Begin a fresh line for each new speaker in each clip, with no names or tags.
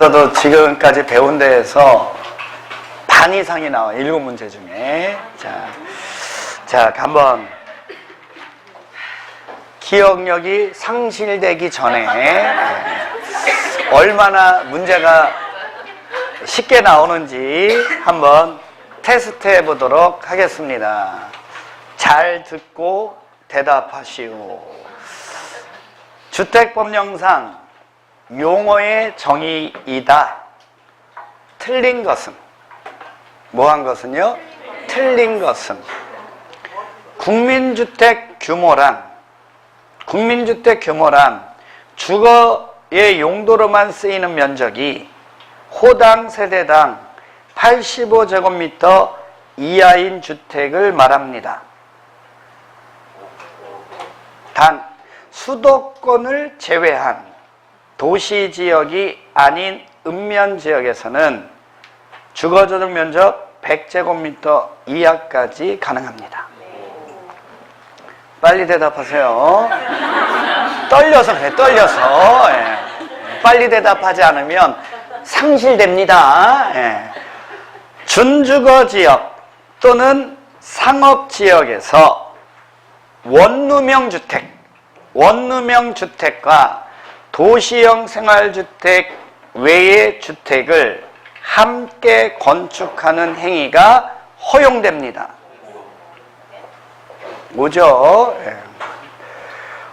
저도 지금까지 배운 데에서 반 이상이 나와. 7문제 중에. 자, 한번 기억력이 상실되기 전에 얼마나 문제가 쉽게 나오는지 한번 테스트 해보도록 하겠습니다. 잘 듣고 대답하시오. 주택법령상 용어의 정의이다. 틀린 것은? 뭐한 것은요? 틀린 것은 국민주택 규모란 주거의 용도로만 쓰이는 면적이 호당 세대당 85제곱미터 이하인 주택을 말합니다. 단 수도권을 제외한 도시지역이 아닌 읍면지역에서는 주거저축 면적 100제곱미터 이하까지 가능합니다. 빨리 대답하세요. 떨려서 그래, 떨려서. 예. 빨리 대답하지 않으면 상실됩니다. 예. 준주거지역 또는 상업지역에서 원룸형 주택과 도시형 생활주택 외의 주택을 함께 건축하는 행위가 허용됩니다. 뭐죠? 예.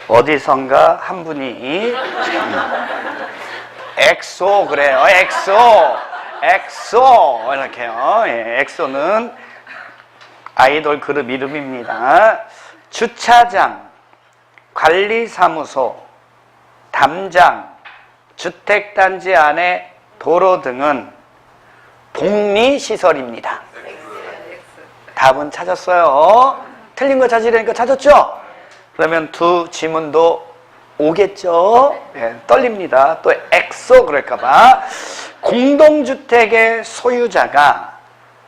어디선가 한 분이 엑소 그래요. 엑소 이렇게요. 예, 엑소는 아이돌 그룹 이름입니다. 주차장, 관리사무소, 담장, 주택단지 안의 도로 등은 복리시설입니다. 답은 찾았어요. 틀린 거 찾으려니까 찾았죠? 그러면 두 지문도 오겠죠? 네, 떨립니다. 또 엑소 그럴까봐. 공동주택의 소유자가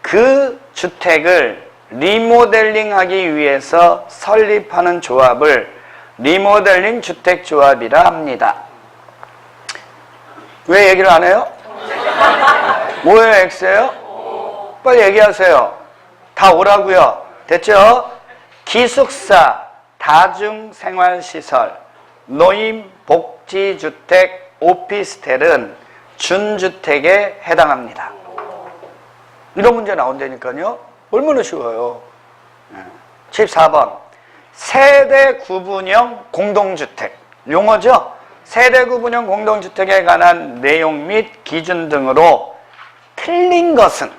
그 주택을 리모델링하기 위해서 설립하는 조합을 리모델링 주택조합이라 합니다. 왜 얘기를 안 해요? 뭐예요, X예요? 빨리 얘기하세요. 다 오라고요. 됐죠? 기숙사, 다중생활시설, 노인, 복지주택, 오피스텔은 준주택에 해당합니다. 이런 문제 나온다니까요. 얼마나 쉬워요. 14번 세대 구분형 공동주택 용어죠. 세대 구분형 공동주택에 관한 내용 및 기준 등으로 틀린 것은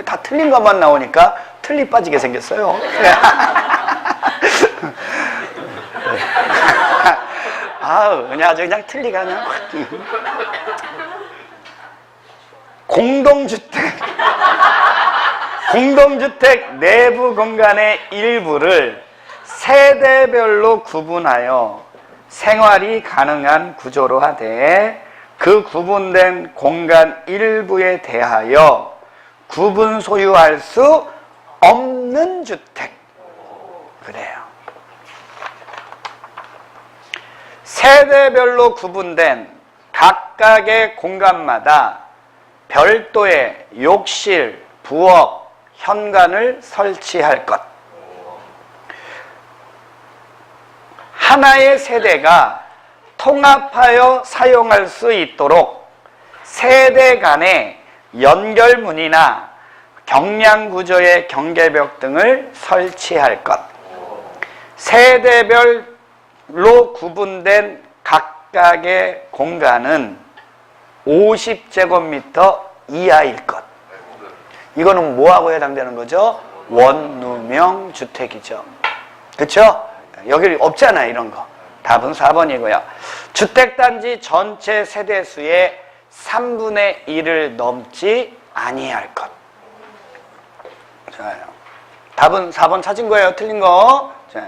다 틀린 것만 나오니까 틀리 빠지게 생겼어요. 아우 그냥 틀리가 그냥 공동주택 내부 공간의 일부를 세대별로 구분하여 생활이 가능한 구조로 하되 그 구분된 공간 일부에 대하여 구분 소유할 수 없는 주택. 그래요. 세대별로 구분된 각각의 공간마다 별도의 욕실, 부엌, 현관을 설치할 것. 하나의 세대가 통합하여 사용할 수 있도록 세대 간의 연결문이나 경량구조의 경계벽 등을 설치할 것. 세대별로 구분된 각각의 공간은 50제곱미터 이하일 것. 이거는 뭐하고 해당되는 거죠? 원룸형 주택이죠. 그렇죠? 여기 없잖아요, 이런 거. 답은 4번이고요. 주택단지 전체 세대수의 3분의 1을 넘지 아니할 것. 좋아요. 답은 4번 찾은 거예요, 틀린 거? 자,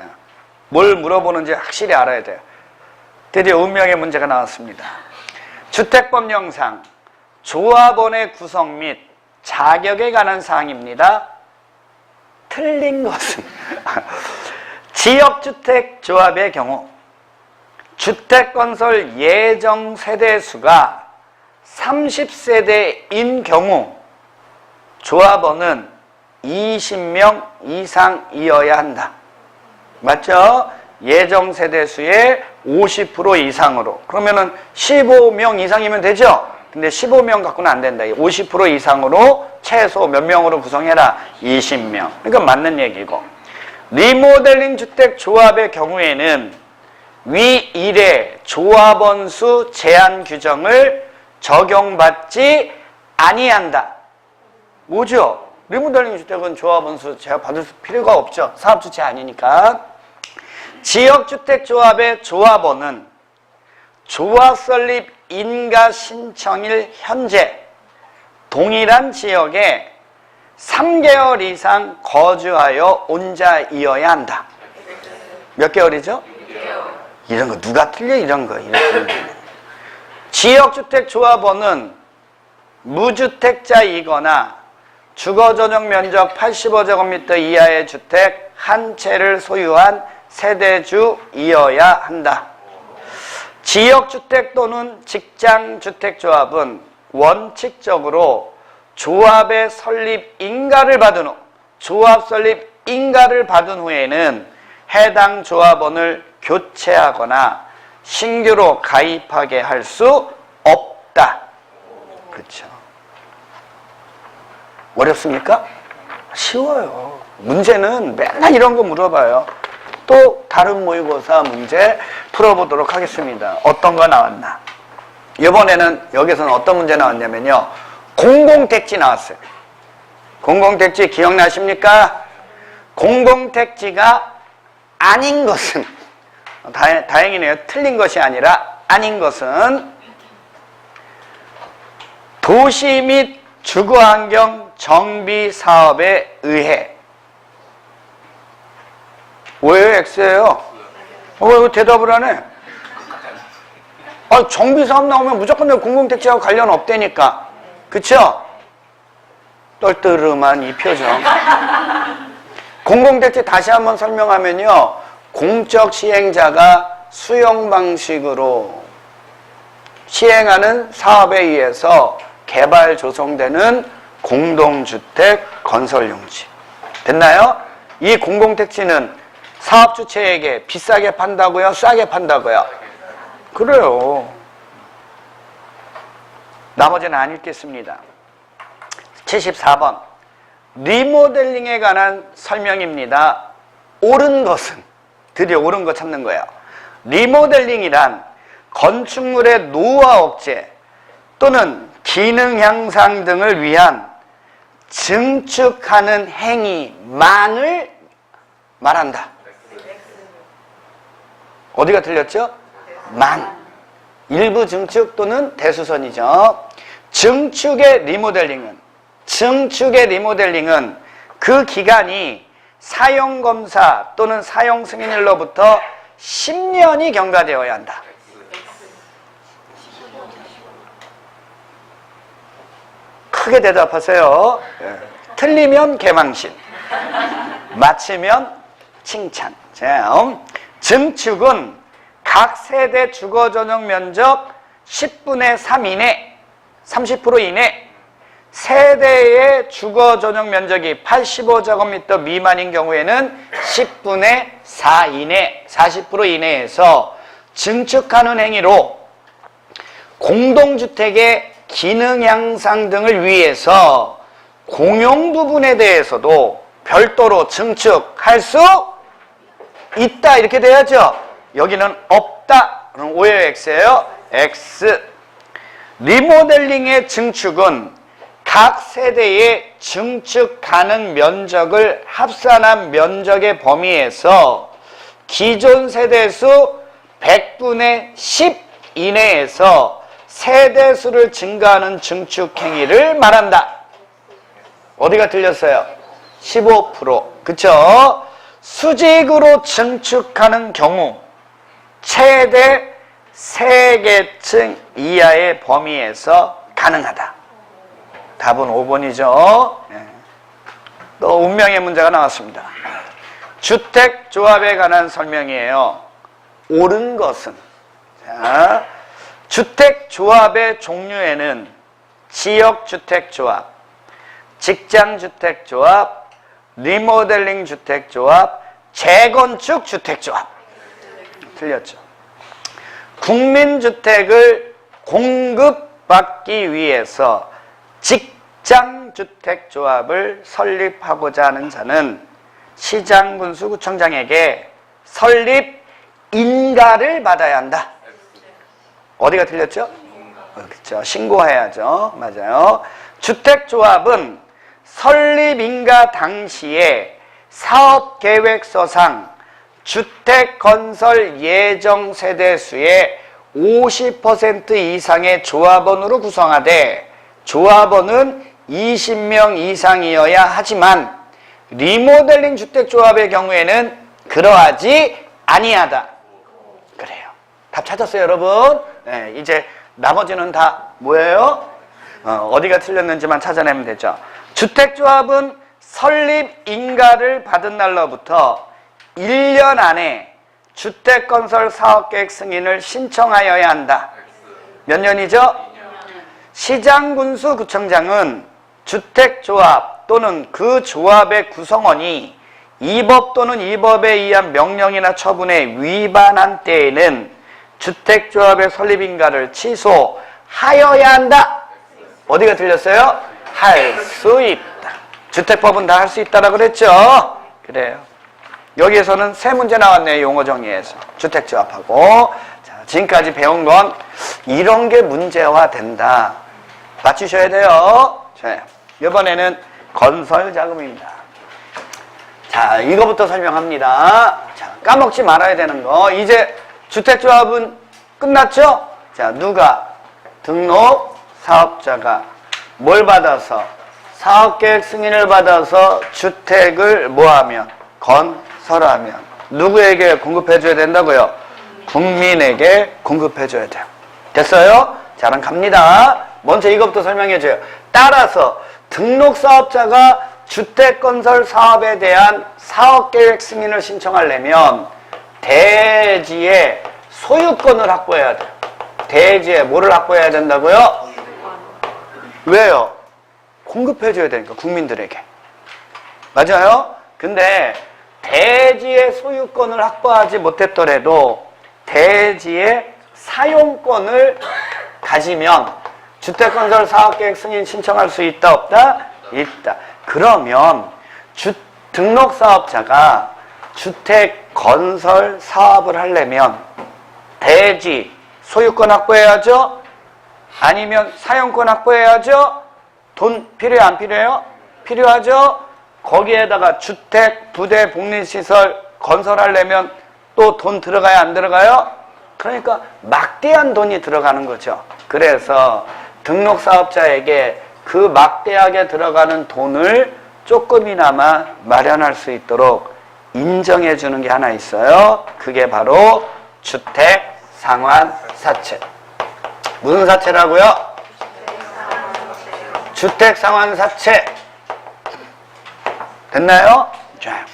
뭘 물어보는지 확실히 알아야 돼요. 드디어 운명의 문제가 나왔습니다. 주택법령상 조합원의 구성 및 자격에 관한 사항입니다. 틀린 것은 지역주택조합의 경우 주택건설 예정 세대수가 30세대인 경우 조합원은 20명 이상이어야 한다. 맞죠? 예정 세대수의 50% 이상으로. 그러면은 15명 이상이면 되죠? 근데 15명 갖고는 안 된다. 50% 이상으로 최소 몇 명으로 구성해라? 20명. 그러니까 맞는 얘기고. 리모델링 주택 조합의 경우에는 위 1의 조합원 수 제한 규정을 적용받지 아니한다. 뭐죠? 리모델링 주택은 조합원 수 제한받을 필요가 없죠. 사업주체 아니니까. 지역주택조합의 조합원은 조합 설립 인가 신청일 현재 동일한 지역에 3개월 이상 거주하여 온 자이어야 한다. 몇 개월이죠? 6개월. 이런 거 누가 틀려 이런 거. 지역주택조합원은 무주택자이거나 주거전용 면적 85제곱미터 이하의 주택 한 채를 소유한 세대주이어야 한다. 지역주택 또는 직장주택조합은 원칙적으로 조합의 설립 인가를 받은 후, 조합 설립 인가를 받은 후에는 해당 조합원을 교체하거나 신규로 가입하게 할 수 없다. 그렇죠. 어렵습니까? 쉬워요. 문제는 맨날 이런 거 물어봐요. 또 다른 모의고사 문제 풀어보도록 하겠습니다. 어떤 거 나왔나? 이번에는 여기서는 어떤 문제 나왔냐면요. 공공택지 나왔어요. 공공택지 기억나십니까? 공공택지가 아닌 것은, 다행이네요. 틀린 것이 아니라 아닌 것은 도시 및 주거환경 정비 사업에 의해. 왜요? X예요? 왜 대답을 안 해? 정비 사업 나오면 무조건 공공택지하고 관련 없다니까. 그쵸? 떨떠름한 이 표정. 공공택지 다시 한번 설명하면요. 공적 시행자가 수용 방식으로 시행하는 사업에 의해서 개발 조성되는 공동주택 건설용지. 됐나요? 이 공공택지는 사업주체에게 비싸게 판다고요? 싸게 판다고요? 그래요. 나머지는 안 읽겠습니다. 74번. 리모델링에 관한 설명입니다. 옳은 것은, 드디어 옳은 거 찾는 거예요. 리모델링이란 건축물의 노후화 억제 또는 기능 향상 등을 위한 증축하는 행위만을 말한다. 어디가 틀렸죠? 만. 일부 증축 또는 대수선이죠. 증축의 리모델링은 그 기간이 사용검사 또는 사용승인일로부터 10년이 경과되어야 한다. 크게 대답하세요. 틀리면 개망신, 맞히면 칭찬. 자, 증축은 각 세대 주거전용 면적 10분의 3 이내, 30% 이내, 세대의 주거전용 면적이 85제곱미터 미만인 경우에는 10분의 4 이내, 40% 이내에서 증축하는 행위로 공동주택의 기능 향상 등을 위해서 공용 부분에 대해서도 별도로 증축할 수 있다. 이렇게 돼야죠. 여기는 없다. 그럼 오해요. X예요. X. 리모델링의 증축은 각 세대의 증축 가능 면적을 합산한 면적의 범위에서 기존 세대수 100분의 10 이내에서 세대수를 증가하는 증축 행위를 말한다. 어디가 틀렸어요? 15%. 그쵸? 수직으로 증축하는 경우 최대 3계층 이하의 범위에서 가능하다. 답은 5번이죠. 또 운명의 문제가 나왔습니다. 주택조합에 관한 설명이에요. 옳은 것은, 자, 주택조합의 종류에는 지역주택조합, 직장주택조합, 리모델링 주택조합, 재건축 주택조합. 틀렸죠. 국민주택을 공급받기 위해서 직장주택조합을 설립하고자 하는 자는 시장군수구청장에게 설립 인가를 받아야 한다. 어디가 틀렸죠? 그렇죠. 신고해야죠. 맞아요. 주택조합은 설립인가 당시에 사업계획서상 주택건설 예정 세대수의 50% 이상의 조합원으로 구성하되 조합원은 20명 이상이어야 하지만 리모델링 주택조합의 경우에는 그러하지 아니하다. 그래요. 답 찾았어요, 여러분? 네, 이제 나머지는 다 뭐예요? 어디가 틀렸는지만 찾아내면 되죠. 주택조합은 설립인가를 받은 날로부터 1년 안에 주택건설 사업계획 승인을 신청하여야 한다. 몇 년이죠? 시장군수구청장은 주택조합 또는 그 조합의 구성원이 이 법 또는 이 법에 의한 명령이나 처분에 위반한 때에는 주택조합의 설립인가를 취소하여야 한다. 어디가 틀렸어요? 할 수 있다. 주택법은 다 할 수 있다라고 그랬죠? 그래요. 여기에서는 세 문제 나왔네요. 용어 정리에서. 주택조합하고. 자, 지금까지 배운 건 이런 게 문제화된다. 맞추셔야 돼요. 자, 이번에는 건설자금입니다. 자, 이거부터 설명합니다. 자, 까먹지 말아야 되는 거. 이제 주택조합은 끝났죠? 자, 누가? 등록 사업자가 뭘 받아서? 사업계획 승인을 받아서 주택을 뭐하면? 건설하면. 누구에게 공급해줘야 된다고요? 국민에게 공급해줘야 돼요. 됐어요? 자, 그럼 갑니다. 먼저 이것부터 설명해줘요. 따라서 등록사업자가 주택건설 사업에 대한 사업계획 승인을 신청하려면 대지의 소유권을 확보해야 돼요. 대지에 뭐를 확보해야 된다고요? 왜요? 공급해줘야 되니까 국민들에게. 맞아요? 근데 대지의 소유권을 확보하지 못했더라도 대지의 사용권을 가지면 주택건설 사업계획 승인 신청할 수 있다 없다? 있다. 그러면 등록사업자가 주택건설 사업을 하려면 대지 소유권 확보해야죠? 아니면 사용권 확보해야죠? 돈 필요해 안 필요해요? 필요하죠? 거기에다가 주택, 부대, 복리시설 건설하려면 또 돈 들어가야 안 들어가요? 그러니까 막대한 돈이 들어가는 거죠. 그래서 등록사업자에게 그 막대하게 들어가는 돈을 조금이나마 마련할 수 있도록 인정해 주는 게 하나 있어요. 그게 바로 주택상환사채. 무슨 사채라고요? 주택상환사채. 됐나요? 좋아요.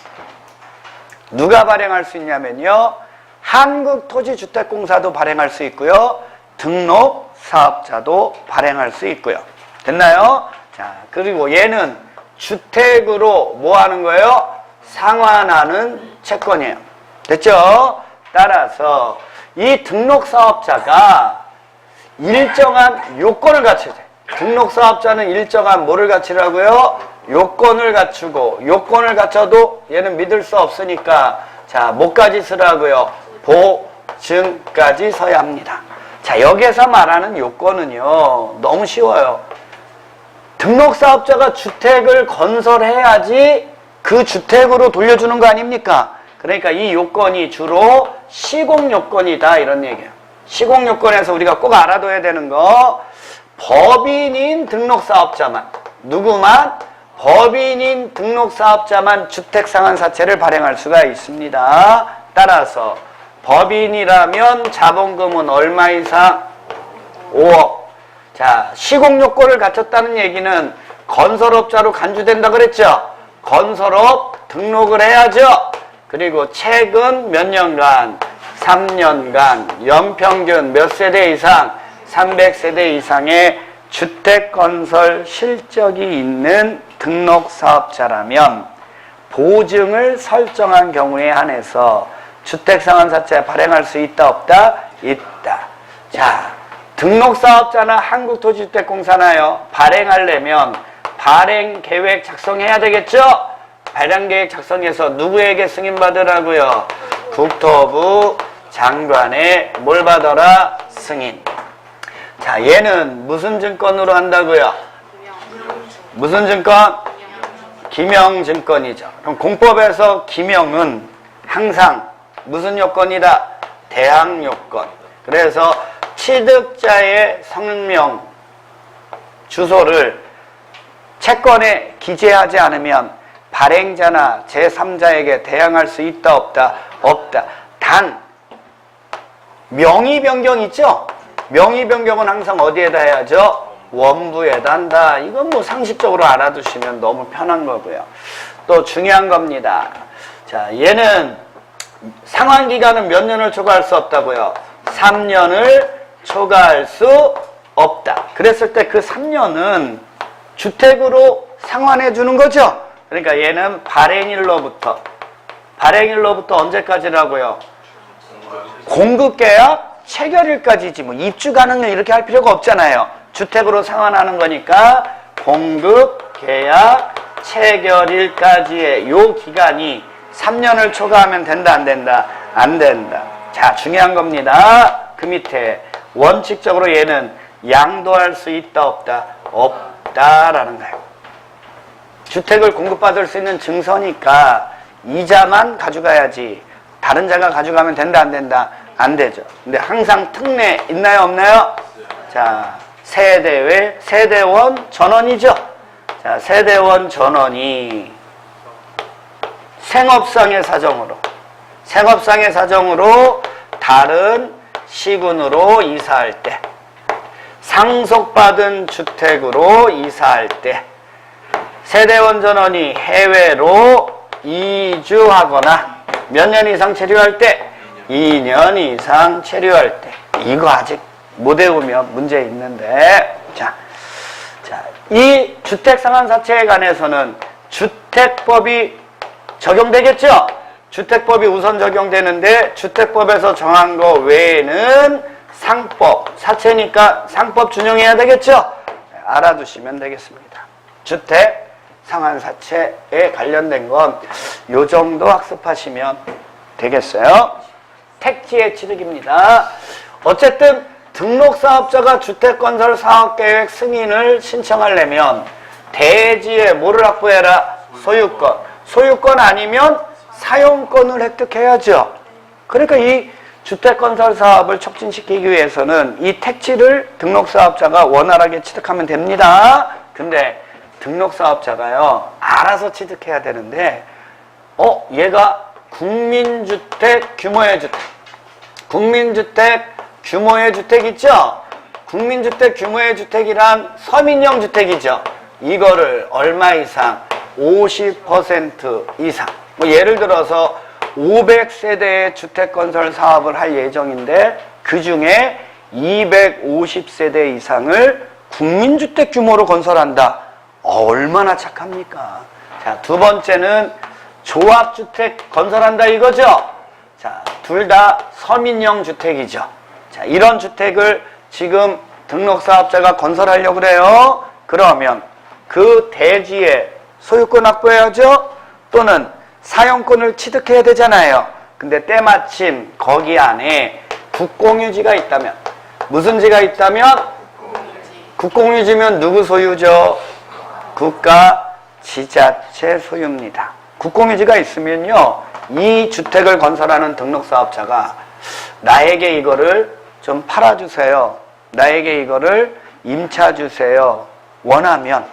누가 발행할 수 있냐면요. 한국토지주택공사도 발행할 수 있고요. 등록사업자도 발행할 수 있고요. 됐나요? 자, 그리고 얘는 주택으로 뭐 하는 거예요? 상환하는 채권이에요. 됐죠? 따라서 이 등록사업자가 일정한 요건을 갖춰야 돼. 등록사업자는 일정한 뭐를 갖추라고요? 요건을 갖추고, 요건을 갖춰도 얘는 믿을 수 없으니까, 자, 뭐까지 쓰라고요? 보증까지 서야 합니다. 자, 여기에서 말하는 요건은요, 너무 쉬워요. 등록사업자가 주택을 건설해야지 그 주택으로 돌려주는 거 아닙니까? 그러니까 이 요건이 주로 시공요건이다, 이런 얘기예요. 시공요건에서 우리가 꼭 알아둬야 되는 거, 법인인 등록사업자만, 누구만? 법인인 등록사업자만 주택상환사채를 발행할 수가 있습니다. 따라서 법인이라면 자본금은 얼마 이상? 5억. 자, 시공요건을 갖췄다는 얘기는 건설업자로 간주된다 그랬죠? 건설업 등록을 해야죠. 그리고 최근 몇 년간? 3년간 연평균 몇 세대 이상? 300세대 이상의 주택건설 실적이 있는 등록사업자라면 보증을 설정한 경우에 한해서 주택상환사채 발행할 수 있다 없다? 있다. 자, 등록사업자나 한국토지주택공사나요, 발행하려면 발행계획 작성해야 되겠죠? 발행계획 작성해서 누구에게 승인받으라고요? 국토부 장관의 뭘 받아라? 승인. 자, 얘는 무슨 증권으로 한다고요? 무슨 증권? 기명증권이죠. 그럼 공법에서 기명은 항상 무슨 요건이다? 대항 요건. 그래서 취득자의 성명, 주소를 채권에 기재하지 않으면 발행자나 제3자에게 대항할 수 있다 없다? 없다. 단 명의 변경 있죠? 명의 변경은 항상 어디에다 해야죠? 원부에다 한다. 이건 뭐 상식적으로 알아두시면 너무 편한 거고요. 또 중요한 겁니다. 자, 얘는 상환기간은 몇 년을 초과할 수 없다고요? 3년을 초과할 수 없다. 그랬을 때 그 3년은 주택으로 상환해 주는 거죠? 그러니까 얘는 발행일로부터 언제까지라고요? 공급계약 체결일까지지 뭐 입주 가능일 이렇게 할 필요가 없잖아요. 주택으로 상환하는 거니까 공급계약 체결일까지의 요 기간이 3년을 초과하면 된다 안 된다? 안 된다. 자, 중요한 겁니다. 그 밑에 원칙적으로 얘는 양도할 수 있다 없다? 없다라는 거예요. 주택을 공급받을 수 있는 증서니까 이자만 가져가야지 다른 자가 가져가면 된다 안 된다? 안 되죠. 근데 항상 특례 있나요 없나요? 자, 세대원 전원이죠. 자, 세대원 전원이 생업상의 사정으로 다른 시군으로 이사할 때, 상속받은 주택으로 이사할 때, 세대원 전원이 해외로 이주하거나 몇 년 이상 체류할 때? 2년 이상 체류할 때. 이거 아직 못 외우면 문제 있는데. 자, 이 주택상환사채에 관해서는 주택법이 적용되겠죠? 주택법이 우선 적용되는데 주택법에서 정한 거 외에는 상법, 사채니까 상법 준용해야 되겠죠? 알아두시면 되겠습니다. 주택상환사채에 관련된 건 요 정도 학습하시면 되겠어요. 택지의 취득입니다. 어쨌든 등록사업자가 주택건설 사업계획 승인을 신청하려면 대지에 뭐를 확보해라? 소유권. 소유권 아니면 사용권을 획득해야죠. 그러니까 이 주택건설 사업을 촉진시키기 위해서는 이 택지를 등록사업자가 원활하게 취득하면 됩니다. 근데 등록사업자가요, 알아서 취득해야 되는데 얘가 국민주택 규모의 주택 있죠? 국민주택 규모의 주택이란 서민형 주택이죠. 이거를 얼마 이상? 50% 이상. 뭐 예를 들어서 500세대의 주택건설 사업을 할 예정인데 그 중에 250세대 이상을 국민주택 규모로 건설한다. 얼마나 착합니까? 자, 두 번째는 조합주택 건설한다 이거죠? 자, 둘 다 서민형 주택이죠. 자, 이런 주택을 지금 등록사업자가 건설하려고 그래요. 그러면 그 대지에 소유권 확보해야죠? 또는 사용권을 취득해야 되잖아요. 근데 때마침 거기 안에 국공유지가 있다면, 무슨 지가 있다면? 국공유지면 누구 소유죠? 국가 지자체 소유입니다. 국공유지가 있으면요, 이 주택을 건설하는 등록사업자가 나에게 이거를 좀 팔아주세요, 나에게 이거를 임차주세요 원하면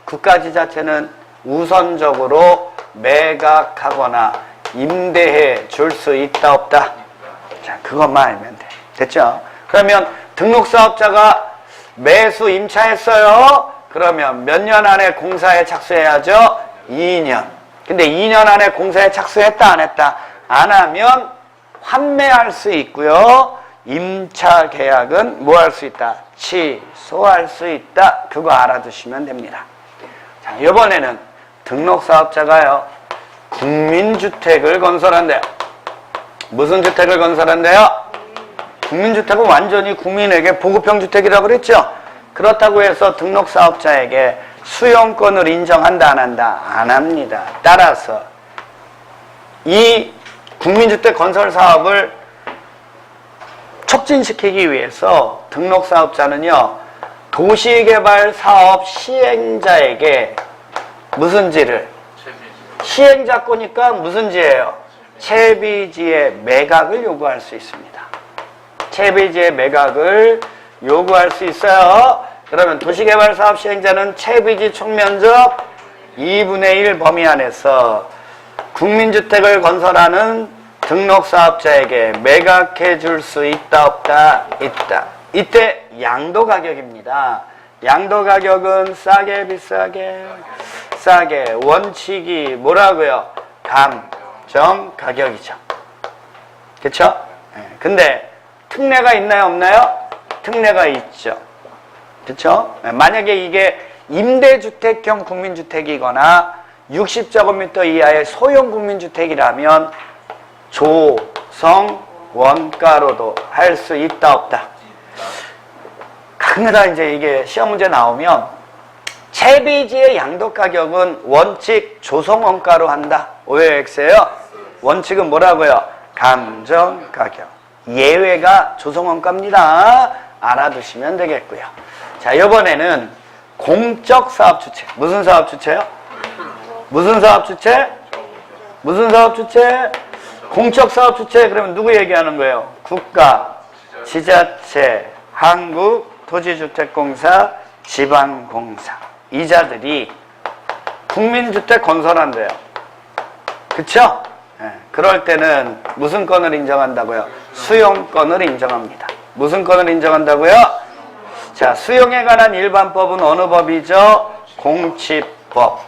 국가지자체는 우선적으로 매각하거나 임대해 줄 수 있다 없다? 자, 그것만 알면 돼. 됐죠? 그러면 등록사업자가 매수 임차했어요. 그러면 몇 년 안에 공사에 착수해야죠? 2년. 근데 2년 안에 공사에 착수했다 안 했다? 안 하면 환매할 수 있고요. 임차 계약은 뭐 할 수 있다? 취소할 수 있다. 그거 알아두시면 됩니다. 자, 이번에는 등록사업자가요, 국민주택을 건설한대요. 무슨 주택을 건설한대요? 국민주택은 완전히 국민에게 보급형 주택이라고 그랬죠? 그렇다고 해서 등록사업자에게 수용권을 인정한다, 안 한다? 안 합니다. 따라서 이 국민주택 건설 사업을 촉진시키기 위해서 등록사업자는요, 도시개발 사업 시행자에게 무슨 지를? 시행자권이니까 무슨 지예요? 채비지의 매각을 요구할 수 있습니다. 채비지의 매각을 요구할 수 있어요. 그러면 도시개발 사업 시행자는 채비지 총면적 2분의 1 범위 안에서 국민주택을 건설하는 등록사업자에게 매각해 줄 수 있다, 없다? 있다. 이때 양도가격입니다. 양도가격은 싸게, 비싸게? 싸게. 원칙이 뭐라고요? 감정가격이죠. 그쵸? 근데 특례가 있나요, 없나요? 특례가 있죠. 그쵸? 만약에 이게 임대주택형 국민주택이거나 60제곱미터 이하의 소형 국민주택이라면 조성 원가로도 할 수 있다, 없다? 가끔가다 이제 이게 시험 문제 나오면 채비지의 양도 가격은 원칙 조성 원가로 한다. OX예요. 원칙은 뭐라고요? 감정 가격. 예외가 조성 원가입니다. 알아두시면 되겠고요. 자, 이번에는 공적 사업 주체. 무슨 사업 주체요? 무슨 사업 주체? 무슨 사업 주체? 공적 사업 주체. 그러면 누구 얘기하는 거예요? 국가, 지자체, 한국토지주택공사, 지방공사. 이 자들이 국민주택 건설한대요. 그쵸? 그럴 때는 무슨 건을 인정한다고요? 수용권을 인정합니다. 무슨 건을 인정한다고요? 자, 수용에 관한 일반법은 어느 법이죠? 공치법.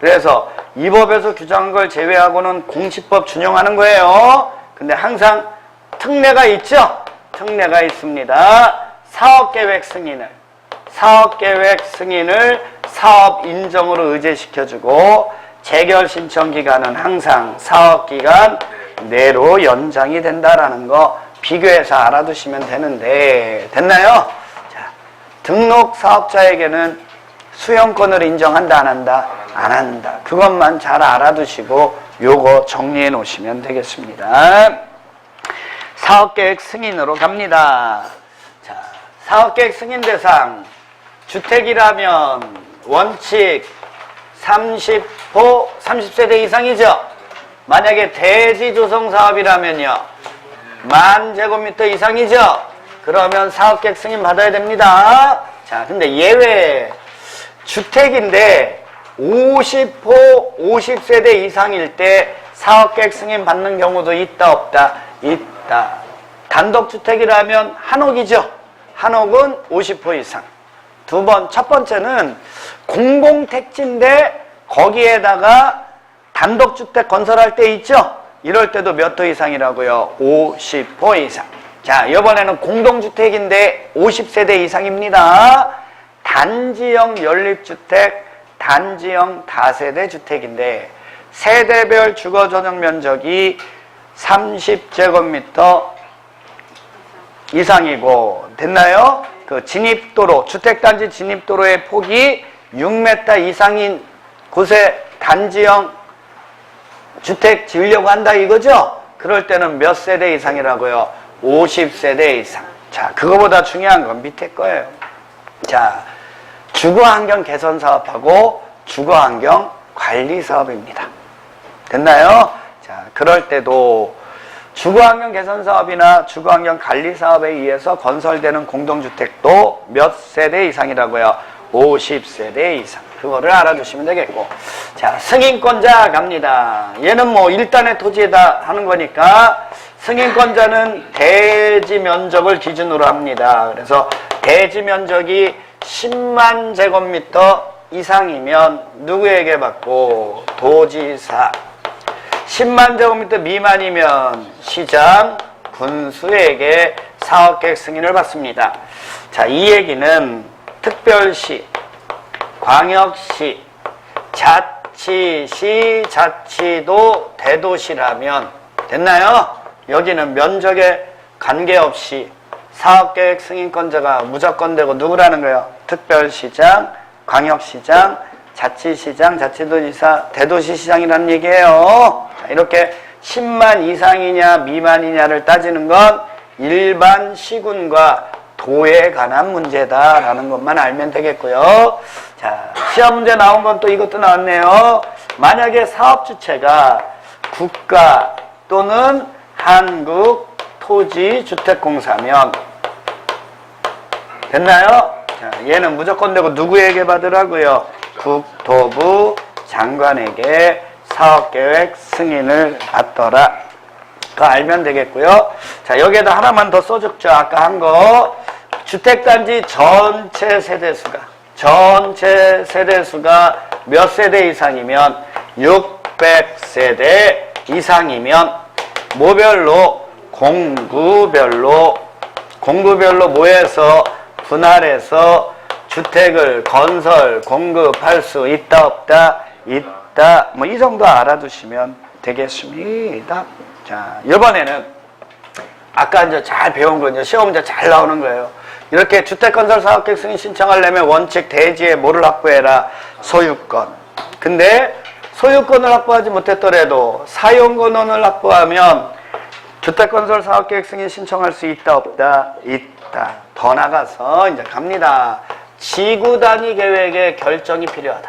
그래서 이 법에서 규정한 걸 제외하고는 공치법 준용하는 거예요. 근데 항상 특례가 있죠? 특례가 있습니다. 사업계획 승인을 사업 인정으로 의제시켜주고 재결 신청 기간은 항상 사업기간 내로 연장이 된다라는 거 비교해서 알아두시면 되는데, 됐나요? 자, 등록 사업자에게는 수용권을 인정한다, 안 한다? 안 한다. 그것만 잘 알아두시고 요거 정리해 놓으시면 되겠습니다. 사업계획 승인으로 갑니다. 자, 사업계획 승인 대상 주택이라면 원칙 30세대 이상이죠. 만약에 대지 조성 사업이라면요, 10,000제곱미터 이상이죠. 그러면 사업계획 승인 받아야 됩니다. 자, 근데 예외 주택인데 50호 50세대 이상일 때 사업계획 승인 받는 경우도 있다, 없다? 있다. 단독주택이라면 한옥이죠. 한옥은 50호 이상. 첫 번째는 공공택지인데 거기에다가 단독주택 건설할 때 있죠? 이럴 때도 몇 호 이상이라고요? 50호 이상. 자, 이번에는 공동주택인데 50세대 이상입니다. 단지형 연립주택, 단지형 다세대 주택인데 세대별 주거전용 면적이 30제곱미터 이상이고, 됐나요? 그 진입도로, 주택단지 진입도로의 폭이 6m 이상인 곳에 단지형 주택 지으려고 한다 이거죠? 그럴 때는 몇 세대 이상이라고요? 50세대 이상. 자, 그거보다 중요한 건 밑에 거예요. 자, 주거환경 개선 사업하고 주거환경 관리 사업입니다. 됐나요? 자, 그럴 때도 주거환경 개선 사업이나 주거환경 관리 사업에 의해서 건설되는 공동주택도 몇 세대 이상이라고요? 50세대 이상. 그거를 알아두시면 되겠고. 자, 승인권자 갑니다. 얘는 뭐 1단의 토지에다 하는 거니까 승인권자는 대지 면적을 기준으로 합니다. 그래서 대지 면적이 10만 제곱미터 이상이면 누구에게 받고? 도지사. 10만 제곱미터 미만이면 시장, 군수에게 사업계획 승인을 받습니다. 자, 이 얘기는 특별시, 광역시, 자치시, 자치도, 대도시라면 됐나요? 여기는 면적에 관계없이 사업계획 승인권자가 무조건 되고 누구라는 거예요? 특별시장, 광역시장, 자치시장, 자치도지사, 대도시시장이라는 얘기예요. 자, 이렇게 10만 이상이냐 미만이냐를 따지는 건 일반 시군과 도에 관한 문제다라는 것만 알면 되겠고요. 자, 시험 문제 나온 건 또 이것도 나왔네요. 만약에 사업 주체가 국가 또는 한국토지주택공사면 됐나요? 자, 얘는 무조건 되고 누구에게 받으라고요? 국토부 장관에게 사업계획 승인을 받더라. 그거 알면 되겠고요. 자, 여기에다 하나만 더 써줬죠. 아까 한 거. 주택단지 전체 세대수가 몇 세대 이상이면 600세대 이상이면 뭐별로? 공구별로 뭐해서 분할해서 주택을 건설, 공급할 수 있다 없다? 있다. 뭐 이 정도 알아두시면 되겠습니다. 자, 이번에는 아까 이제 잘 배운 거 이제 시험 문제 잘 나오는 거예요. 이렇게 주택건설 사업계획 승인 신청하려면 원칙 대지에 뭐를 확보해라? 소유권. 근데 소유권을 확보하지 못했더라도 사용권을 확보하면 주택건설 사업계획 승인 신청할 수 있다 없다? 있다. 더 나가서 이제 갑니다. 지구단위 계획의 결정이 필요하다.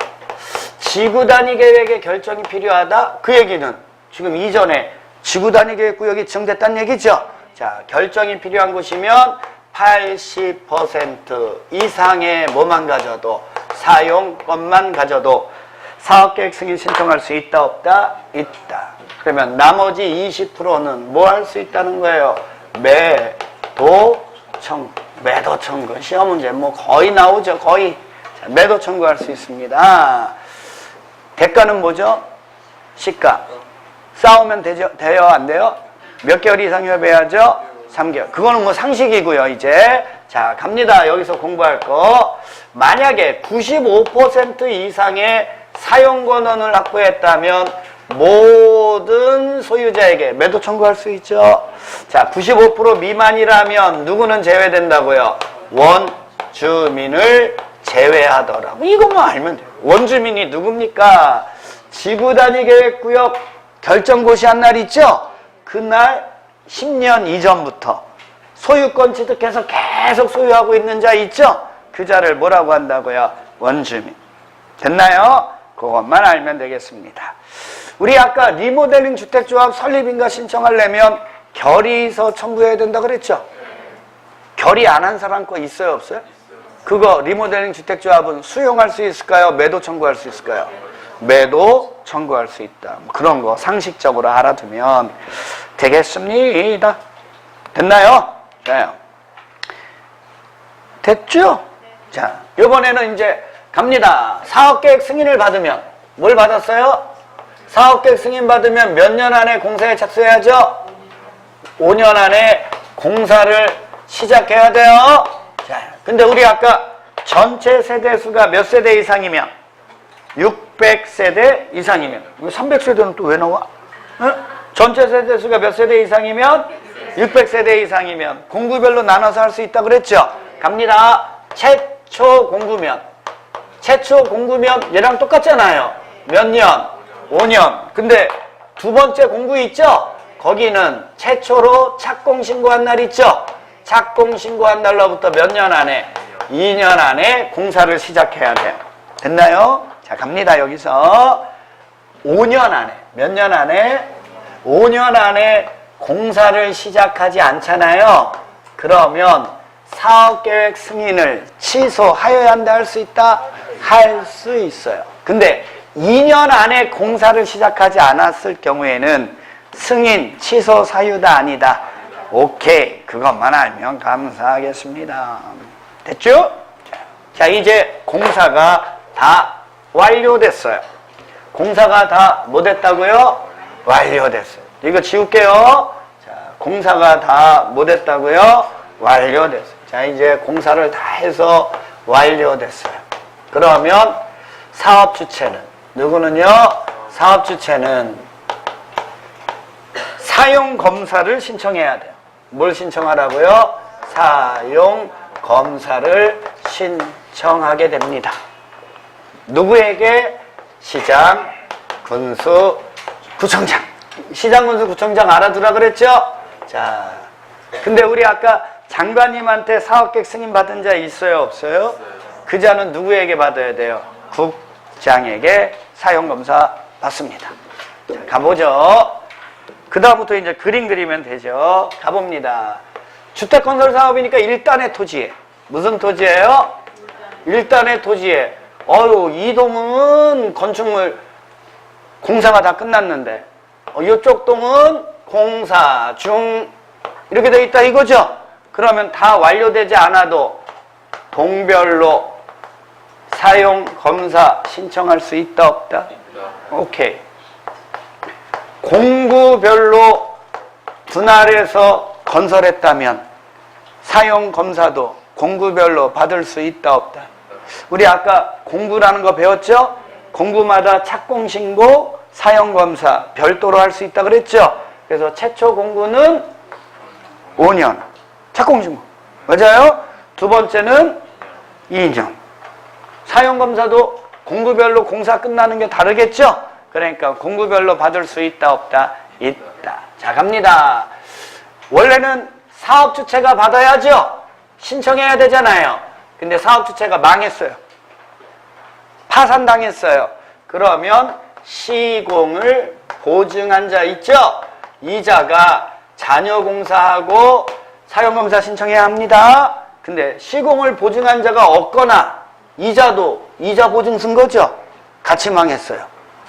지구단위 계획의 결정이 필요하다. 그 얘기는 지금 이전에 지구단위 계획구역이 지정됐다는 얘기죠. 자, 결정이 필요한 곳이면 80% 이상의 뭐만 가져도 사용권만 가져도 사업계획 승인 신청할 수 있다 없다? 있다. 그러면 나머지 20%는 뭐 할 수 있다는 거예요? 매도 청구. 시험 문제 뭐 거의 나오죠. 거의. 자, 매도 청구할 수 있습니다. 대가는 뭐죠? 시가. 싸우면 돼요? 안 돼요? 몇 개월 이상 협의해야죠? 3개월. 그거는 뭐 상식이고요, 이제. 자, 갑니다. 여기서 공부할 거. 만약에 95% 이상의 사용권을 확보했다면 모든 소유자에게 매도 청구할 수 있죠. 자, 95% 미만이라면 누구는 제외된다고요? 원주민을 제외하더라고. 이것만 알면 돼요. 원주민이 누굽니까? 지구단위 계획구역 결정고시한 날 있죠? 그날 10년 이전부터 소유권 취득해서 계속 소유하고 있는 자 있죠? 그 자를 뭐라고 한다고요? 원주민. 됐나요? 그것만 알면 되겠습니다. 우리 아까 리모델링 주택조합 설립인가 신청하려면 결의서 첨부해야 된다 그랬죠? 결의 안 한 사람 거 있어요, 없어요? 그거 리모델링 주택조합은 수용할 수 있을까요? 매도 청구할 수 있을까요? 매도 청구할 수 있다. 그런 거 상식적으로 알아두면 되겠습니다. 됐나요? 자, 됐죠? 자, 이번에는 이제 갑니다. 사업계획 승인을 받으면 뭘 받았어요? 사업계획 승인 받으면 몇 년 안에 공사에 착수해야죠? 5년 안에 공사를 시작해야 돼요. 자, 근데 우리 아까 전체 세대수가 몇 세대 이상이면 600세대 이상이면 이거 300세대는 또 왜 나와? 전체 세대수가 몇 세대 이상이면 600세대 이상이면 공구별로 나눠서 할 수 있다 그랬죠? 갑니다. 최초 공구면 얘랑 똑같잖아요. 몇 년? 5년. 근데 두 번째 공구 있죠? 거기는 최초로 착공 신고한 날 있죠? 착공 신고한 날로부터 몇 년 안에? 2년 안에 공사를 시작해야 돼요. 됐나요? 자, 갑니다. 여기서 5년 안에, 몇 년 안에? 5년 안에 공사를 시작하지 않잖아요. 그러면 사업계획 승인을 취소하여야 한다 할 수 있다? 할 수 있어요. 근데 2년 안에 공사를 시작하지 않았을 경우에는 승인 취소 사유다 아니다? 오케이. 그것만 알면 감사하겠습니다. 됐죠? 자, 이제 공사가 다 완료됐어요. 공사가 다 뭐 됐다고요? 완료됐어요. 이거 지울게요. 자, 공사가 다 뭐 됐다고요? 완료됐어요. 자, 이제 공사를 다 해서 완료됐어요. 그러면 사업 주체는 누구는요? 사업 주체는 사용 검사를 신청해야 돼요. 뭘 신청하라고요? 사용 검사를 신청하게 됩니다. 누구에게? 시장, 군수, 구청장. 시장, 군수, 구청장 알아두라 그랬죠? 자, 근데 우리 아까 장관님한테 사업계획 승인 받은 자 있어요, 없어요? 그 자는 누구에게 받아야 돼요? 국장에게 사용검사 받습니다. 자, 가보죠. 그 다음부터 이제 그림 그리면 되죠. 가봅니다. 주택건설 사업이니까 일단의 토지에. 무슨 토지예요? 일단의 토지에. 이 동은 건축물 공사가 다 끝났는데 이쪽 동은 공사 중 이렇게 돼 있다 이거죠? 그러면 다 완료되지 않아도 동별로 사용 검사 신청할 수 있다 없다? 오케이. 공구별로 분할해서 건설했다면 사용 검사도 공구별로 받을 수 있다 없다? 우리 아까 공구라는 거 배웠죠? 공구마다 착공신고, 사용검사 별도로 할 수 있다 그랬죠? 그래서 최초 공구는 5년 착공신고 맞아요? 두 번째는 2년. 사용검사도 공구별로 공사 끝나는 게 다르겠죠? 그러니까 공구별로 받을 수 있다 없다? 있다. 자, 갑니다. 원래는 사업주체가 받아야죠? 신청해야 되잖아요. 근데 사업주체가 망했어요. 파산당했어요. 그러면 시공을 보증한 자 있죠? 이 자가 잔여공사하고 사용검사 신청해야 합니다. 근데 시공을 보증한 자가 없거나 이자도 이자 보증 쓴 거죠? 같이 망했어요.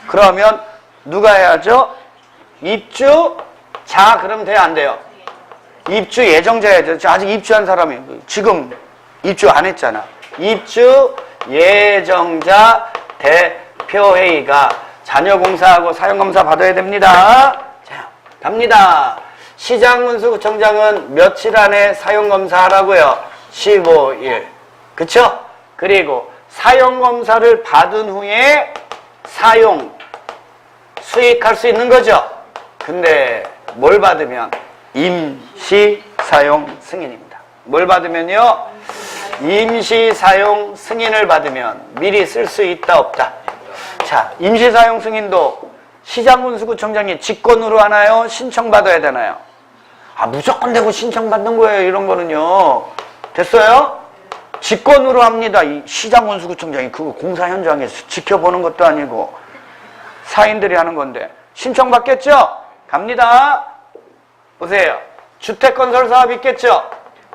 그러면 누가 해야죠? 입주? 자, 그럼 돼요, 안 돼요? 입주 예정자 해야죠. 아직 입주한 사람이 지금 입주 안 했잖아. 입주 예정자 대표회의가 잔여공사하고 사용검사 받아야 됩니다. 자, 갑니다. 시장군수구청장은 며칠 안에 사용검사 하라고요? 15일. 그쵸? 그리고 사용검사를 받은 후에 사용, 수익할 수 있는 거죠? 근데 뭘 받으면? 임시 사용 승인입니다. 뭘 받으면요? 임시 사용 승인을 받으면 미리 쓸 수 있다 없다? 자, 임시 사용 승인도 시장군수구청장이 직권으로 하나요? 신청받아야 되나요? 무조건 되고 신청받는 거예요. 이런 거는요. 됐어요? 직권으로 합니다. 이 시장군수구청장이 그거 공사 현장에서 지켜보는 것도 아니고 사인들이 하는 건데 신청받겠죠? 갑니다. 보세요. 주택건설 사업 있겠죠?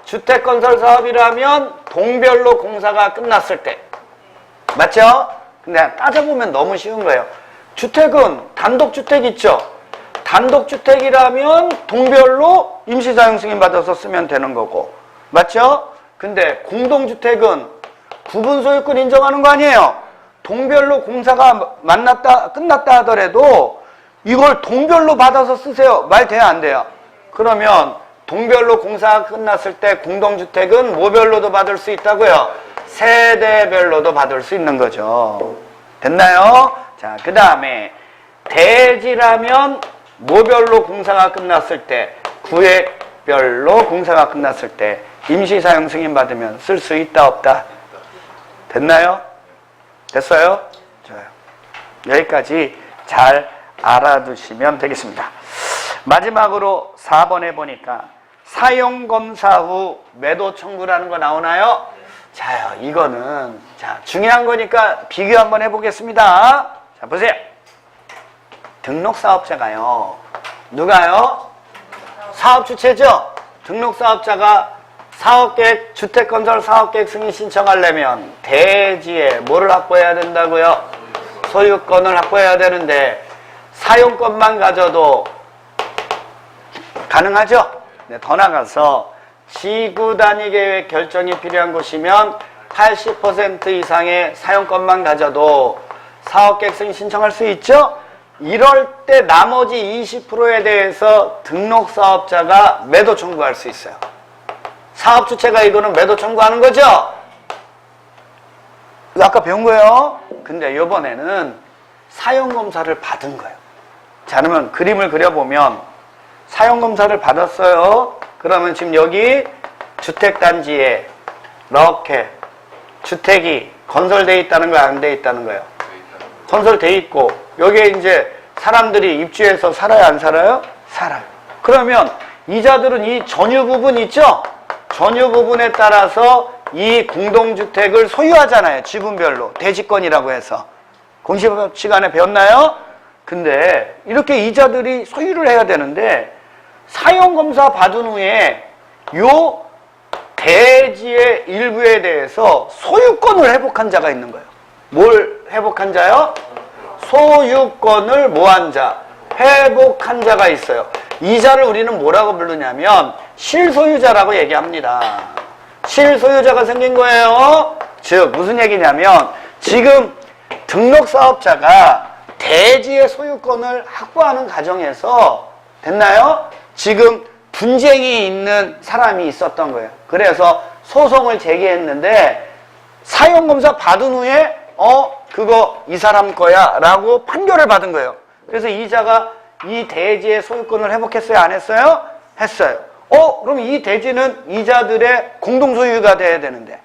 주택건설 사업이라면 동별로 공사가 끝났을 때 맞죠? 근데 따져보면 너무 쉬운 거예요. 주택은 단독주택 있죠? 단독주택이라면 동별로 임시사용 승인 받아서 쓰면 되는 거고 맞죠? 근데 공동주택은 구분소유권 인정하는 거 아니에요? 동별로 공사가 끝났다 하더라도 이걸 동별로 받아서 쓰세요. 말 돼요, 안 돼요? 그러면 동별로 공사가 끝났을 때 공동주택은 뭐별로도 받을 수 있다고요? 세대별로도 받을 수 있는 거죠. 됐나요? 자, 그 다음에 대지라면 뭐별로 공사가 끝났을 때? 구획별로 공사가 끝났을 때 임시사용 승인 받으면 쓸 수 있다 없다? 됐나요? 됐어요? 좋아요. 여기까지 잘 알아두시면 되겠습니다. 마지막으로 4번에 보니까 사용검사 후 매도 청구라는 거 나오나요? 자요, 이거는 자 중요한 거니까 비교 한번 해보겠습니다. 자, 보세요. 등록사업자가요. 누가요? 사업주체죠? 등록사업자가 사업계획, 주택건설 사업계획 승인 신청하려면 대지에 뭐를 확보해야 된다고요? 소유권을 확보해야 되는데 사용권만 가져도 가능하죠? 네, 더 나가서 지구단위계획 결정이 필요한 곳이면 80% 이상의 사용권만 가져도 사업계획 승인 신청할 수 있죠? 이럴 때 나머지 20%에 대해서 등록사업자가 매도 청구할 수 있어요. 사업주체가 이거는 매도 청구하는 거죠? 이거 아까 배운 거예요. 근데 이번에는 사용검사를 받은 거예요. 자, 그러면 그림을 그려보면 사용검사를 받았어요. 그러면 지금 여기 주택단지에 이렇게 주택이 건설되어 있다는 거야, 안 되어 있다는 거예요? 건설되어 있고 여기에 이제 사람들이 입주해서 살아요, 안 살아요? 살아요. 그러면 이자들은 이 전유 부분 있죠? 전유 부분에 따라서 이 공동주택을 소유하잖아요. 지분별로. 대지권이라고 해서. 공시법 시간에 배웠나요? 근데 이렇게 이자들이 소유를 해야 되는데 사용검사 받은 후에 요 대지의 일부에 대해서 소유권을 회복한 자가 있는 거예요. 뭘 회복한 자요? 소유권을 뭐한 자? 회복한 자가 있어요. 이 자를 우리는 뭐라고 부르냐면 실소유자라고 얘기합니다. 실소유자가 생긴 거예요. 즉 무슨 얘기냐면 지금 등록사업자가 대지의 소유권을 확보하는 과정에서 됐나요? 지금 분쟁이 있는 사람이 있었던 거예요. 그래서 소송을 제기했는데 사용검사 받은 후에 그거 이 사람 거야 라고 판결을 받은 거예요. 그래서 이자가 이 대지의 소유권을 회복했어요? 안 했어요? 했어요. 그럼 이 대지는 이자들의 공동소유가 돼야 되는데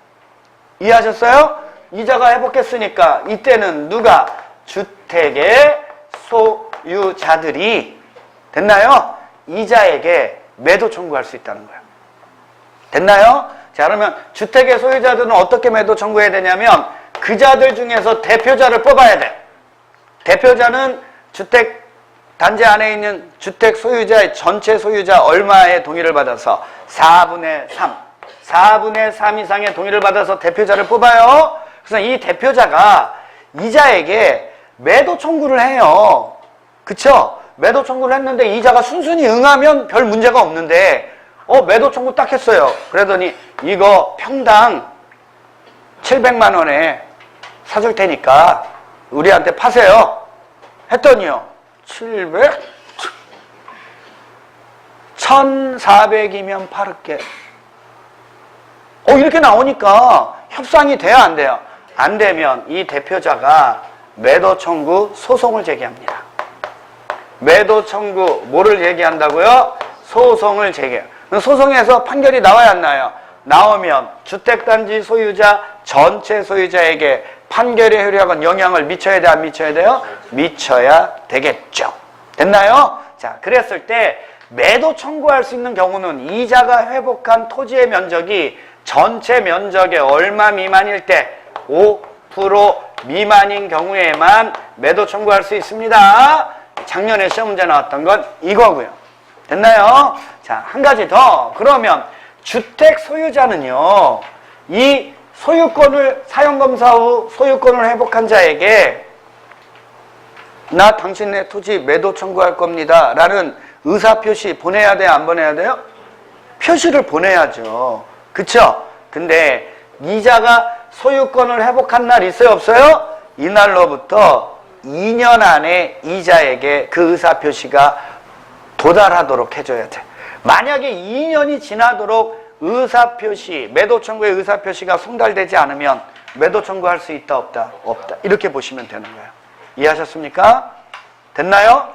이해하셨어요? 이자가 회복했으니까 이때는 누가? 주택의 소유자들이 됐나요? 이자에게 매도 청구할 수 있다는 거예요. 됐나요? 자, 그러면 주택의 소유자들은 어떻게 매도 청구해야 되냐면 그 자들 중에서 대표자를 뽑아야 돼. 대표자는 주택 단지 안에 있는 주택 소유자의 전체 소유자 얼마의 동의를 받아서 4분의 3. 4분의 3 이상의 동의를 받아서 대표자를 뽑아요. 그래서 이 대표자가 이자에게 매도 청구를 해요. 그쵸? 매도 청구를 했는데 이자가 순순히 응하면 별 문제가 없는데 매도 청구 딱 했어요. 그러더니 이거 평당 700만 원에 사줄 테니까 우리한테 파세요. 했더니요. 700? 1400이면 팔을게. 이렇게 나오니까 협상이 돼야 안 돼요? 안 되면 이 대표자가 매도 청구 소송을 제기합니다. 매도 청구 뭐를 제기한다고요? 소송을 제기해요. 소송에서 판결이 나와야 안 나요? 나오면 주택단지 소유자 전체 소유자에게 판결의 효력은 영향을 미쳐야 돼, 안 미쳐야 돼요? 미쳐야 되겠죠. 됐나요? 자, 그랬을 때 매도 청구할 수 있는 경우는 이자가 회복한 토지의 면적이 전체 면적의 얼마 미만일 때 5% 미만인 경우에만 매도 청구할 수 있습니다. 작년에 시험 문제 나왔던 건 이거고요. 됐나요? 자, 한 가지 더. 그러면 주택 소유자는요, 이 소유권을 사용검사 후 소유권을 회복한 자에게 나 당신네 토지 매도 청구할 겁니다 라는 의사표시 보내야 돼요, 안 보내야 돼요? 표시를 보내야죠. 그쵸? 근데 이자가 소유권을 회복한 날 있어요, 없어요? 이날로부터 2년 안에 이자에게 그 의사표시가 도달하도록 해줘야 돼. 만약에 2년이 지나도록 의사표시, 매도 청구의 의사표시가 송달되지 않으면 매도 청구할 수 있다, 없다? 없다. 이렇게 보시면 되는 거예요. 이해하셨습니까? 됐나요?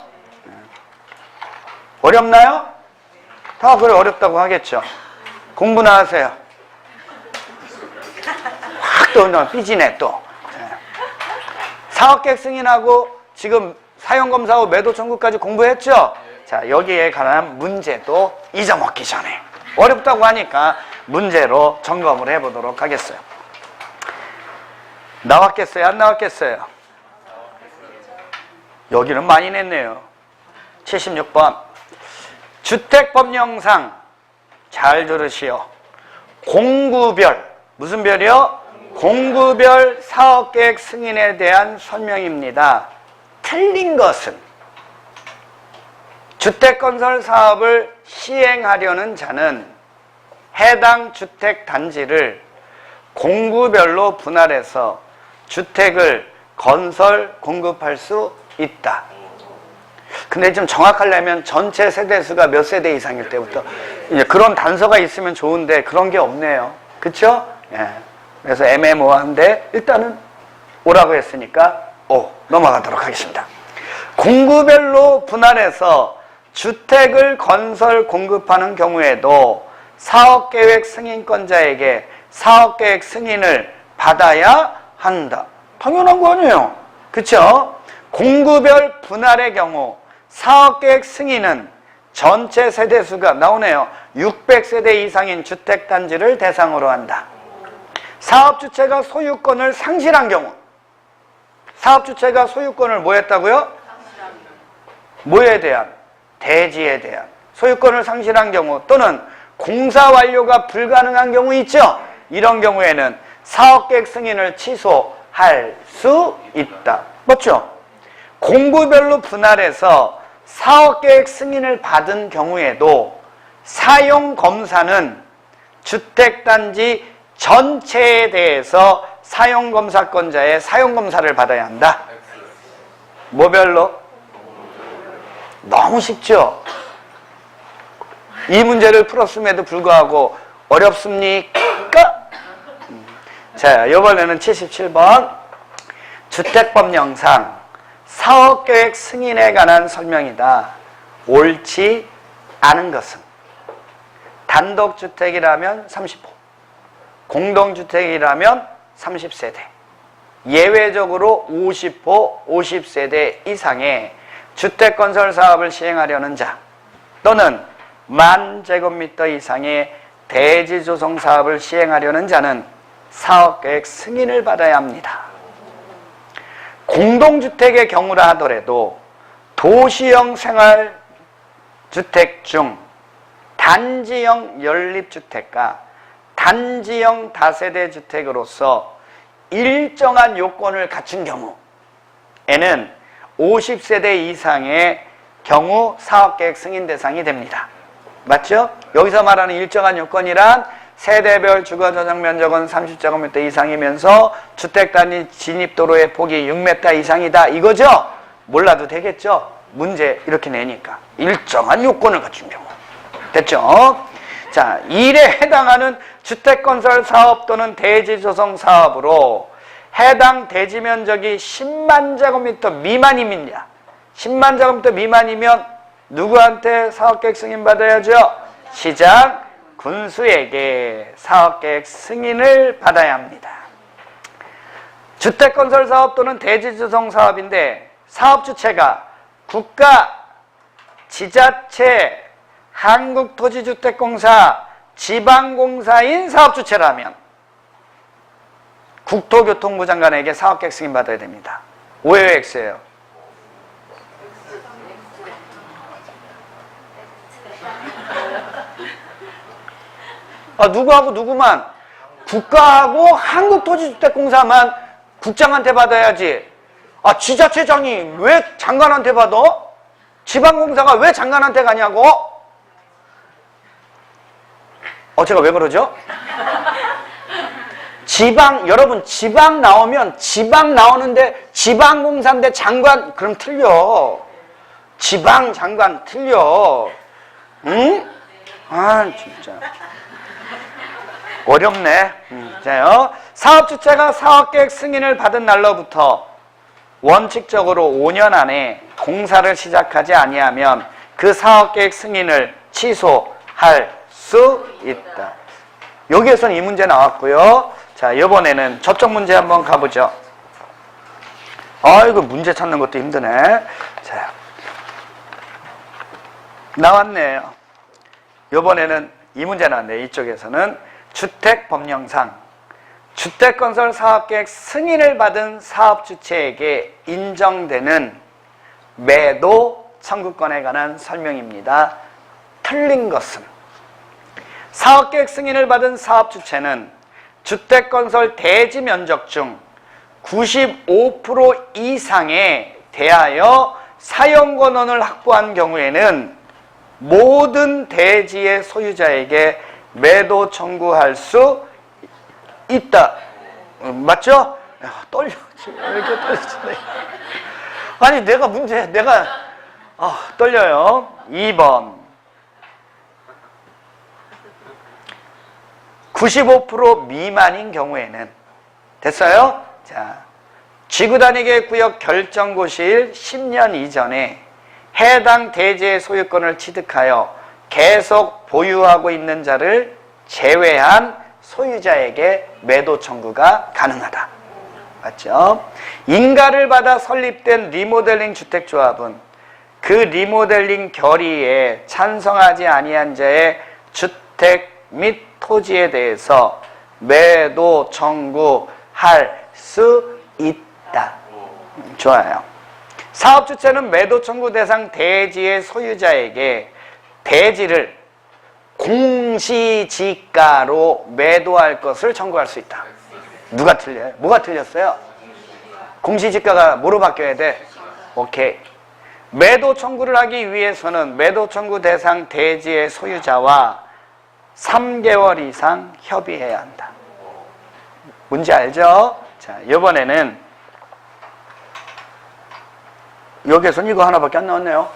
어렵나요? 다 그래 어렵다고 하겠죠. 공부나 하세요. 확 또 삐지네 또. 사업계획 승인하고 지금 사용검사 후 매도 청구까지 공부했죠? 자, 여기에 관한 문제도 잊어먹기 전에 어렵다고 하니까 문제로 점검을 해보도록 하겠어요. 나왔겠어요? 안 나왔겠어요? 여기는 많이 냈네요. 76번. 주택법령상 잘 들으시오. 공구별, 무슨 별이요? 공구별 사업계획 승인에 대한 설명입니다. 틀린 것은 주택건설 사업을 시행하려는 자는 해당 주택단지를 공구별로 분할해서 주택을 건설, 공급할 수 있다. 근데 좀 정확하려면 전체 세대수가 몇 세대 이상일 때부터 이제 그런 단서가 있으면 좋은데 그런 게 없네요. 그쵸? 예. 그래서 애매모호한데 일단은 오라고 했으니까 넘어가도록 하겠습니다. 공구별로 분할해서 주택을 건설 공급하는 경우에도 사업계획 승인권자에게 사업계획 승인을 받아야 한다. 당연한 거 아니에요. 그쵸? 공구별 분할의 경우 사업계획 승인은 전체 세대수가 나오네요. 600세대 이상인 주택단지를 대상으로 한다. 사업주체가 소유권을 상실한 경우, 사업주체가 소유권을 뭐 했다고요? 뭐에 대한? 대지에 대한 소유권을 상실한 경우 또는 공사 완료가 불가능한 경우 있죠? 이런 경우에는 사업계획 승인을 취소할 수 있다. 맞죠? 공구별로 분할해서 사업계획 승인을 받은 경우에도 사용검사는 주택단지 전체에 대해서 사용검사권자의 사용검사를 받아야 한다. 뭐별로? 너무 쉽죠? 이 문제를 풀었음에도 불구하고 어렵습니까? 자, 이번에는 77번 주택법령상 사업계획 승인에 관한 설명이다. 옳지 않은 것은 단독주택이라면 30호, 공동주택이라면 30세대, 예외적으로 50호, 50세대 이상의 주택건설 사업을 시행하려는 자 또는 10,000제곱미터 이상의 대지조성 사업을 시행하려는 자는 사업계획 승인을 받아야 합니다. 공동주택의 경우라 하더라도 도시형 생활주택 중 단지형 연립주택과 단지형 다세대 주택으로서 일정한 요건을 갖춘 경우에는 50세대 이상의 경우 사업계획 승인 대상이 됩니다. 맞죠? 여기서 말하는 일정한 요건이란 세대별 주거저장 면적은 30제곱미터 이상이면서 주택단지 진입도로의 폭이 6m 이상이다. 이거죠? 몰라도 되겠죠? 문제 이렇게 내니까. 일정한 요건을 갖춘 경우. 됐죠? 자, 일에 해당하는 주택건설 사업 또는 대지조성 사업으로 해당 대지 면적이 10만 제곱미터 미만입니다. 10만 제곱미터 미만이면 누구한테 사업계획 승인 받아야죠? 시장, 군수에게 사업계획 승인을 받아야 합니다. 주택건설 사업 또는 대지조성 사업인데 사업주체가 국가, 지자체, 한국토지주택공사, 지방공사인 사업주체라면 국토교통부 장관에게 사업계획 승인 받아야 됩니다. 오해의 X예요. 누구하고 누구만? 국가하고 한국토지주택공사만 국장한테 받아야지. 지자체장이 왜 장관한테 받아? 지방공사가 왜 장관한테 가냐고? 제가 왜 그러죠? 여러분, 지방 나오면 지방 나오는데 지방공사인데 장관, 그럼 틀려. 지방 장관 틀려. 응? 진짜. 어렵네. 자요. 사업주체가 사업계획 승인을 받은 날로부터 원칙적으로 5년 안에 공사를 시작하지 아니하면 그 사업계획 승인을 취소할 수 있다. 여기에서는 이 문제 나왔고요. 자, 이번에는 저쪽 문제 한번 가보죠. 이거 문제 찾는 것도 힘드네. 자, 나왔네요. 이번에는 이 문제 나왔네요. 이쪽에서는 주택법령상 주택건설 사업계획 승인을 받은 사업주체에게 인정되는 매도 청구권에 관한 설명입니다. 틀린 것은 사업계획 승인을 받은 사업주체는 주택건설 대지 면적 중 95% 이상에 대하여 사용권원을 확보한 경우에는 모든 대지의 소유자에게 매도 청구할 수 있다. 맞죠? 떨려. 왜 이렇게 떨리지? 아니, 내가 떨려요. 2번. 95% 미만인 경우에는 됐어요? 자, 지구단위계 구역 결정고시일 10년 이전에 해당 대지의 소유권을 취득하여 계속 보유하고 있는 자를 제외한 소유자에게 매도 청구가 가능하다. 맞죠? 인가를 받아 설립된 리모델링 주택조합은 그 리모델링 결의에 찬성하지 아니한 자의 주택 및 토지에 대해서 매도 청구할 수 있다. 좋아요. 사업주체는 매도 청구 대상 대지의 소유자에게 대지를 공시지가로 매도할 것을 청구할 수 있다. 누가 틀려요? 뭐가 틀렸어요? 공시지가가 뭐로 바뀌어야 돼? 오케이. 매도 청구를 하기 위해서는 매도 청구 대상 대지의 소유자와 3개월 이상 협의해야 한다. 뭔지 알죠? 자, 이번에는 여기에선 이거 하나밖에 안 나왔네요.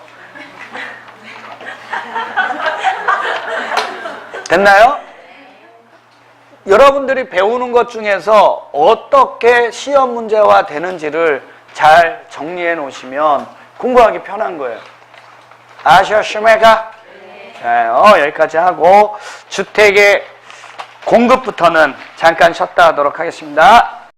됐나요? 여러분들이 배우는 것 중에서 어떻게 시험 문제화 되는지를 잘 정리해 놓으시면 공부하기 편한 거예요. 아셨습니까? 자, 여기까지 하고 주택의 공급부터는 잠깐 쉬었다 하도록 하겠습니다.